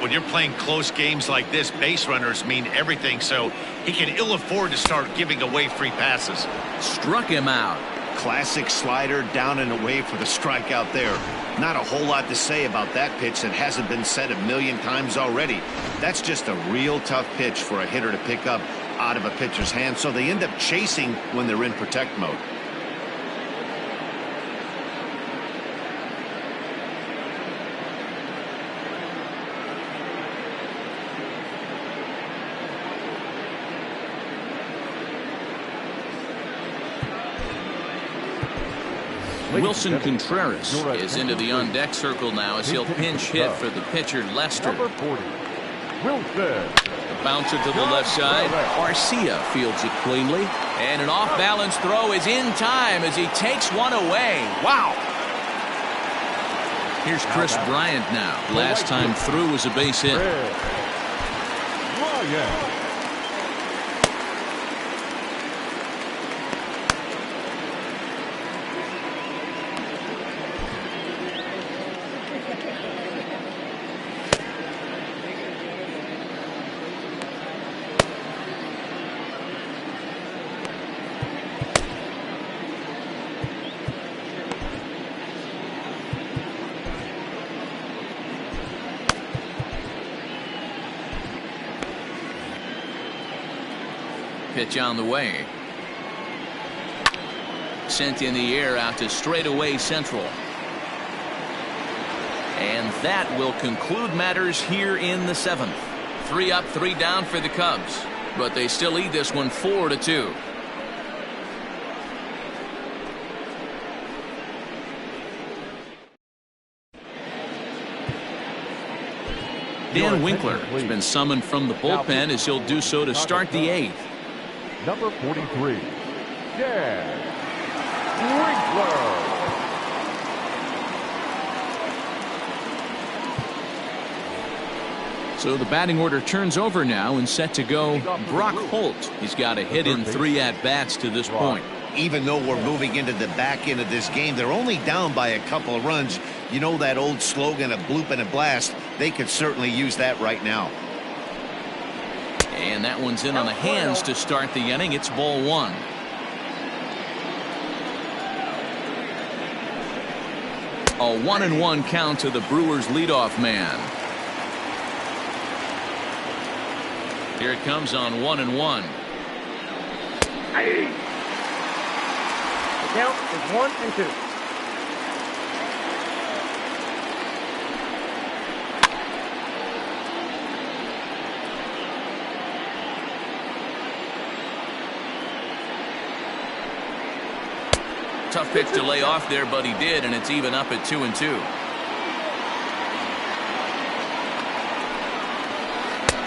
When you're playing close games like this, base runners mean everything, so he can ill afford to start giving away free passes. Struck him out. Classic slider down and away for the strikeout there. Not a whole lot to say about that pitch that hasn't been said a million times already. That's just a real tough pitch for a hitter to pick up out of a pitcher's hand, so they end up chasing when they're in protect mode. Wilson Contreras is into the on-deck circle now as he'll pinch hit for the pitcher Lester. Number 40, Wilson. A bouncer to the left side. Garcia fields it cleanly. And an off-balance throw is in time as he takes one away. Wow! Here's Chris Bryant now. Last time through was a base hit. Pitch on the way. Sent in the air out to straightaway central. And that will conclude matters here in the 7th. 3 up, 3 down for the Cubs. But they still lead this one 4-2. Dan Winkler has been summoned from the bullpen as he'll do so to start the 8th. Number 43, Dan Winkler. So the batting order turns over now and set to go Brock Holt. He's got a hit in 3 at-bats to this point. Even though we're moving into the back end of this game, they're only down by a couple of runs. You know that old slogan, a bloop and a blast? They could certainly use that right now. And that one's in on the hands to start the inning. It's ball 1. A 1-1 count to the Brewers leadoff man. Here it comes on 1-1. Hey. The count is 1-2. Tough pitch to lay off there, but he did, and it's even up at 2-2.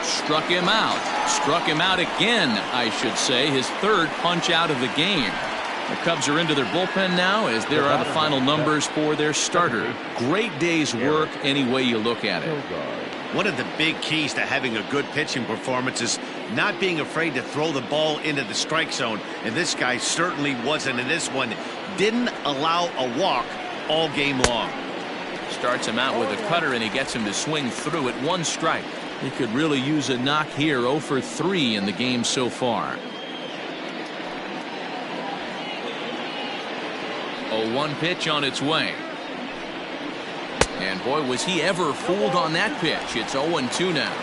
Struck him out. Struck him out again, I should say. His 3rd punch out of the game. The Cubs are into their bullpen now as there are the final numbers for their starter. Great day's work any way you look at it. One of the big keys to having a good pitching performance is not being afraid to throw the ball into the strike zone. And this guy certainly wasn't in this one. Didn't allow a walk all game long. Starts him out with a cutter, and he gets him to swing through at 1 strike. He could really use a knock here. 0 for 3 in the game so far. 0-1 pitch on its way. And boy, was he ever fooled on that pitch. It's 0-2 now.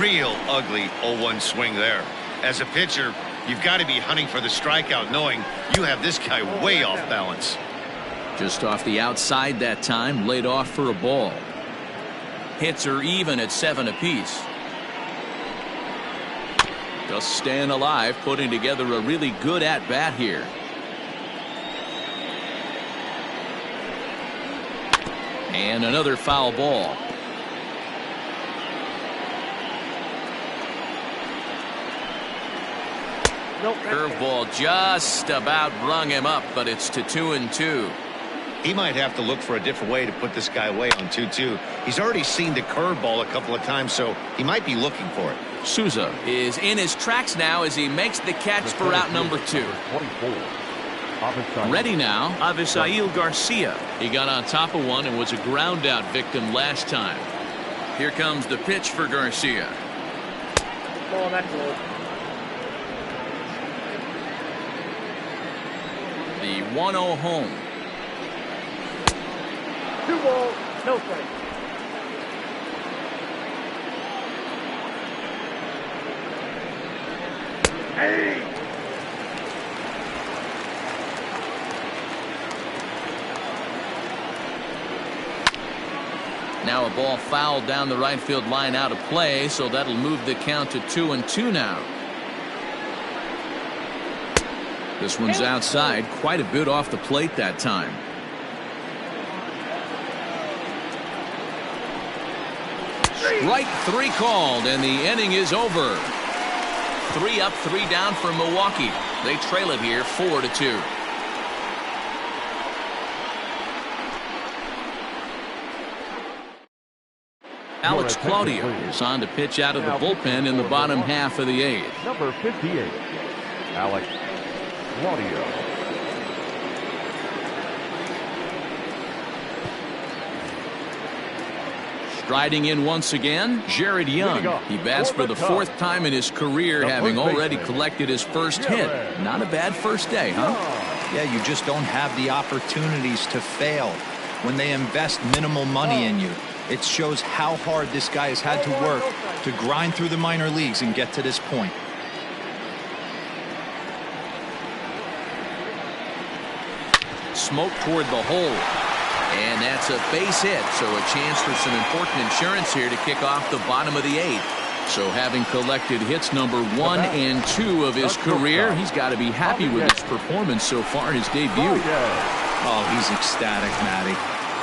Real ugly 0-1 swing there. As a pitcher, you've got to be hunting for the strikeout, knowing you have this guy way off balance. Just off the outside that time, laid off for a ball. Hits are even at 7 apiece. Just staying alive, putting together a really good at-bat here. And another foul ball. Curveball just about rung him up, but it's to 2-2. He might have to look for a different way to put this guy away on 2-2. He's already seen the curveball a couple of times, so he might be looking for it. Souza is in his tracks now as he makes the catch for out number 2. Ready now, Avisail Garcia. He got on top of one and was a ground out victim last time. Here comes the pitch for Garcia. Ball next one. The 1-0 home. 2 balls, no strikes. Hey. Now a ball fouled down the right field line out of play, so that'll move the count to 2-2 now. This one's outside, quite a bit off the plate that time. Strike 3 called, and the inning is over. 3 up, 3 down for Milwaukee. They trail it here 4-2. Alex Claudio is on to pitch out of the bullpen in the bottom half of the 8th. Number 58, Alex Claudio. Striding in once again, Jared Young. He bats for the 4th time in his career, having already collected his first hit. Not a bad first day, huh? Yeah, you just don't have the opportunities to fail when they invest minimal money in you. It shows how hard this guy has had to work to grind through the minor leagues and get to this point. smoke toward the hole. And that's a base hit, so a chance for some important insurance here to kick off the bottom of the 8th. So having collected hits number 1 and 2 of his career, he's got to be happy with his performance so far, his debut. Oh, he's ecstatic, Matty.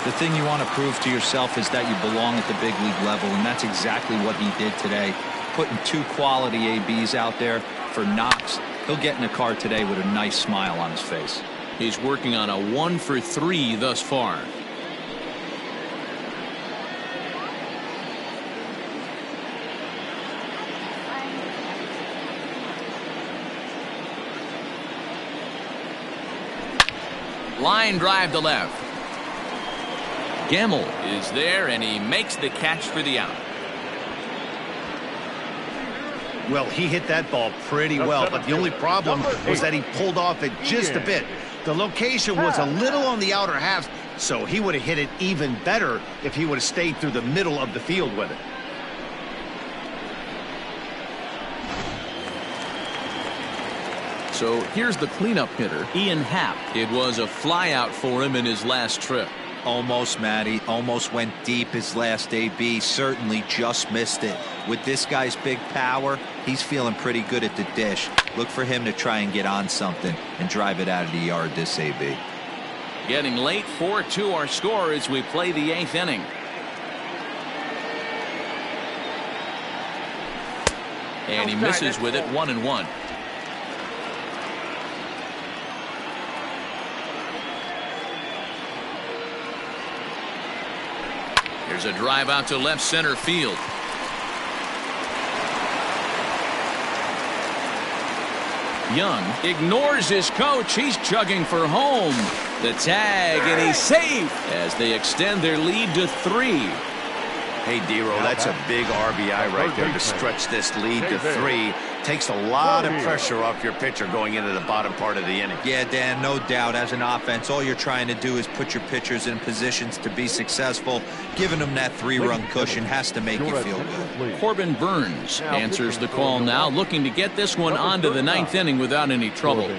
The thing you want to prove to yourself is that you belong at the big league level, and that's exactly what he did today. Putting 2 quality ABs out there for Knox. He'll get in a car today with a nice smile on his face. He's working on a 1 for 3 thus far. Line drive to left. Gamble is there, and he makes the catch for the out. Well, he hit that ball pretty well, but the only problem was that he pulled off it just a bit. The location was a little on the outer half, so he would have hit it even better if he would have stayed through the middle of the field with it. So here's the cleanup hitter, Ian Happ. It was a flyout for him in his last trip. Almost, Matty. Almost went deep his last AB. Certainly just missed it. With this guy's big power, he's feeling pretty good at the dish. Look for him to try and get on something and drive it out of the yard this AB. Getting late, 4-2 our score as we play the 8th inning. And he misses with it, 1-1. There's a drive out to left center field. Young ignores his coach. He's chugging for home. The tag, and he's safe as they extend their lead to 3. Hey, D-Row, that's a big RBI right there to stretch this lead to 3. Takes a lot of pressure off your pitcher going into the bottom part of the inning. Yeah, Dan, no doubt. As an offense, all you're trying to do is put your pitchers in positions to be successful. Giving them that 3-run cushion has to make you feel good. Corbin Burns answers the call now, looking to get this one onto the 9th inning without any trouble.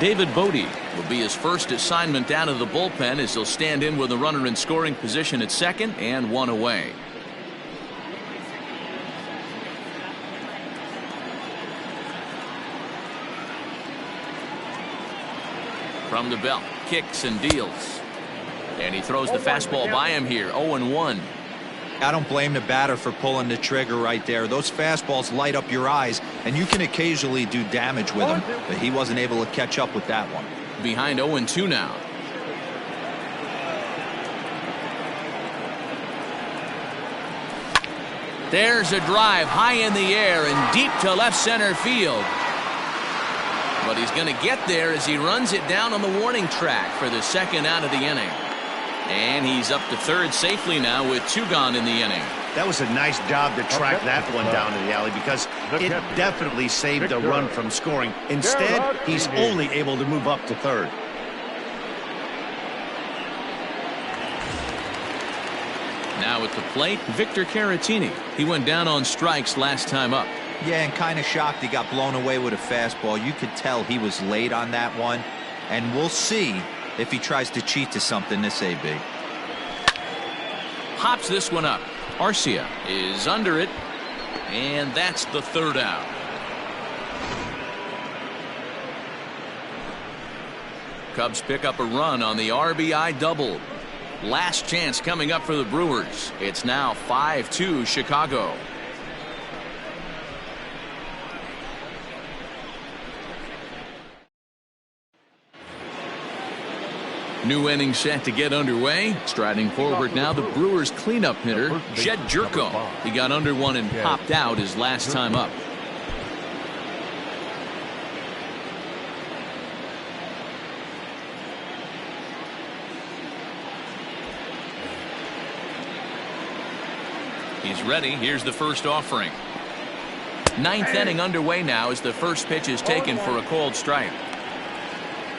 David Bodie will be his first assignment down to the bullpen as he'll stand in with a runner in scoring position at second and 1 away. From the belt, kicks and deals. And he throws the fastball by him here, 0-1. I don't blame the batter for pulling the trigger right there. Those fastballs light up your eyes, and you can occasionally do damage with them, but he wasn't able to catch up with that one. Behind 0-2 now. There's a drive high in the air and deep to left center field. But he's going to get there as he runs it down on the warning track for the 2nd out of the inning. And he's up to 3rd safely now with 2 gone in the inning. That was a nice job to track that one down to the alley because it definitely saved the run from scoring. Instead, he's only able to move up to 3rd. Now at the plate, Victor Caratini. He went down on strikes last time up. Yeah, and kind of shocked he got blown away with a fastball. You could tell he was late on that one. And we'll see if he tries to cheat to something this AB. Hops this one up. Arcia is under it, and that's the 3rd out. Cubs pick up a run on the RBI double. Last chance coming up for the Brewers. It's now 5-2 Chicago. New inning set to get underway. Striding forward now, the Brewers cleanup hitter, Jed Jerko. He got under one and popped out his last time up. He's ready. Here's the first offering. 9th inning underway now as the first pitch is taken for a called strike.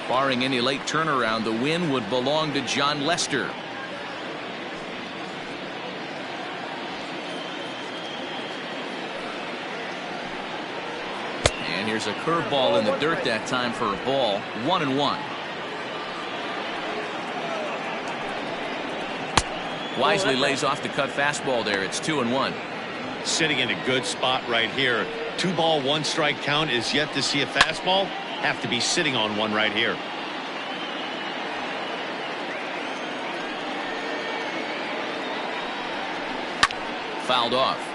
Barring any late turnaround, the win would belong to John Lester. And here's a curveball in the dirt that time for a ball. 1-1. Wisely lays off the cut fastball there. It's 2-1. Sitting in a good spot right here. 2-ball, 1-strike count is yet to see a fastball. Have to be sitting on one right here. Fouled off.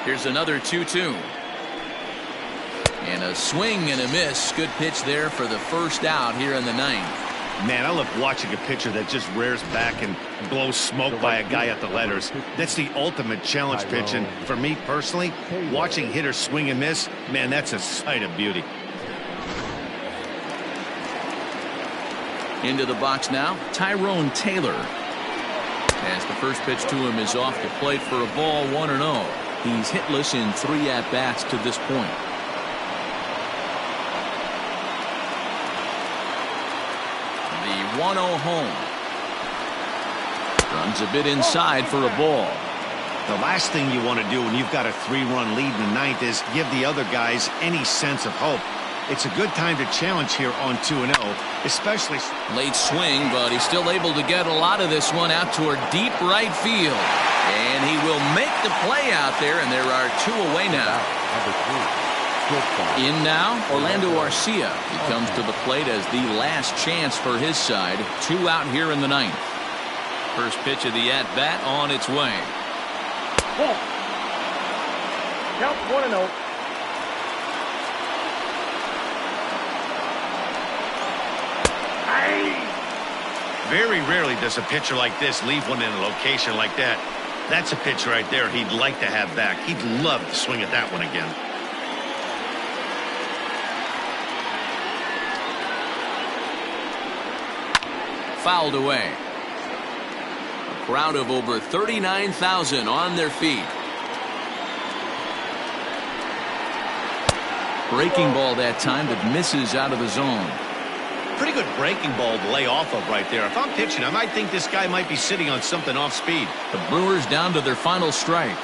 Here's another 2-2. And a swing and a miss. Good pitch there for the first out here in the ninth. Man, I love watching a pitcher that just rears back and blows smoke by a guy at the letters. That's the ultimate challenge pitch. And for me personally, watching hitters swing and miss, man, that's a sight of beauty. Into the box now, Tyrone Taylor. As the first pitch to him is off the plate for a ball, 1-0. He's hitless in 3 at-bats to this point. The 1-0 home. Runs a bit inside for a ball. The last thing you want to do when you've got a 3-run lead in the ninth is give the other guys any sense of hope. It's a good time to challenge here on 2-0, especially late swing, but he's still able to get a lot of this one out toward deep right field. And he will make the play out there, and there are 2 away now. In now, Orlando Arcia. He comes to the plate as the last chance for his side. 2 out here in the ninth. First pitch of the at-bat on its way. Count 1-0. very rarely does a pitcher like this leave one in a location like that. That's a pitch right there he'd like to have back. He'd love to swing at that one again. Fouled away. A crowd of over 39,000 on their feet. Breaking ball that time that misses out of the zone. Pretty good breaking ball to lay off of right there. If I'm pitching, I might think this guy might be sitting on something off speed. The Brewers down to their final strike.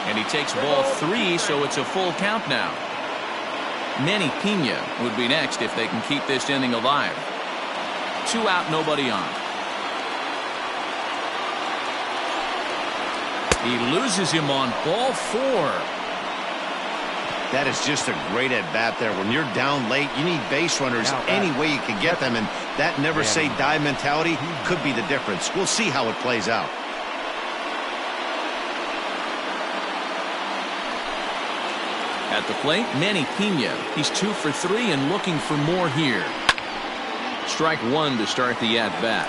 And he takes ball 3, so it's a full count now. Manny Pena would be next if they can keep this inning alive. 2 out, nobody on. He loses him on ball 4. That is just a great at-bat there. When you're down late, you need base runners any way you can get them, and that never-say-die mentality could be the difference. We'll see how it plays out. At the plate, Manny Pena. He's 2 for 3 and looking for more here. Strike 1 to start the at-bat.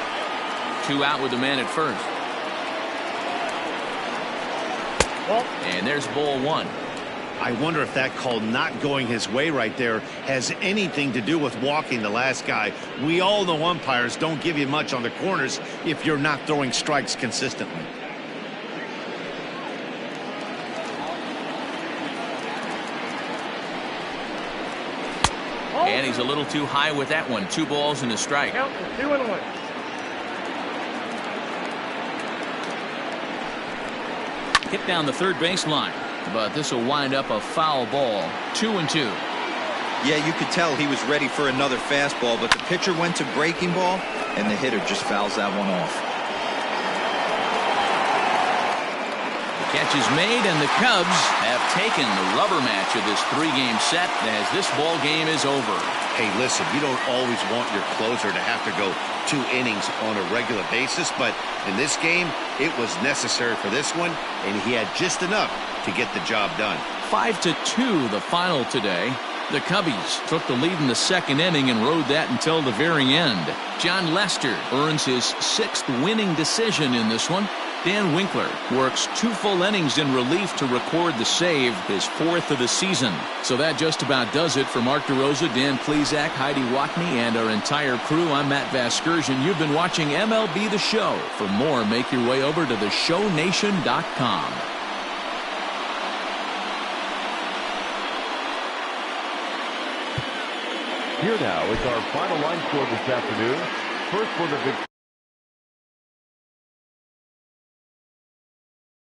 2 out with the man at first. And there's ball 1. I wonder if that call not going his way right there has anything to do with walking the last guy. We all know umpires don't give you much on the corners if you're not throwing strikes consistently. And he's a little too high with that one. 2 balls and a strike. Count 2-1. Hit down the third baseline. But this will wind up a foul ball. 2-2. Yeah, you could tell he was ready for another fastball, but the pitcher went to breaking ball, and the hitter just fouls that one off. The catch is made, and the Cubs have taken the rubber match of this 3-game set as this ball game is over. Hey, listen, you don't always want your closer to have to go 2 innings on a regular basis, but in this game, it was necessary for this one, and he had just enough to get the job done. 5-2 the final today. The Cubbies took the lead in the 2nd inning and rode that until the very end. John Lester earns his 6th winning decision in this one. Dan Winkler works 2 full innings in relief to record the save, his 4th of the season. So that just about does it for Mark DeRosa, Dan Plesac, Heidi Watney, and our entire crew. I'm Matt Vasgersian. You've been watching MLB The Show. For more, make your way over to theshownation.com. Here now is our final line score this afternoon. First for the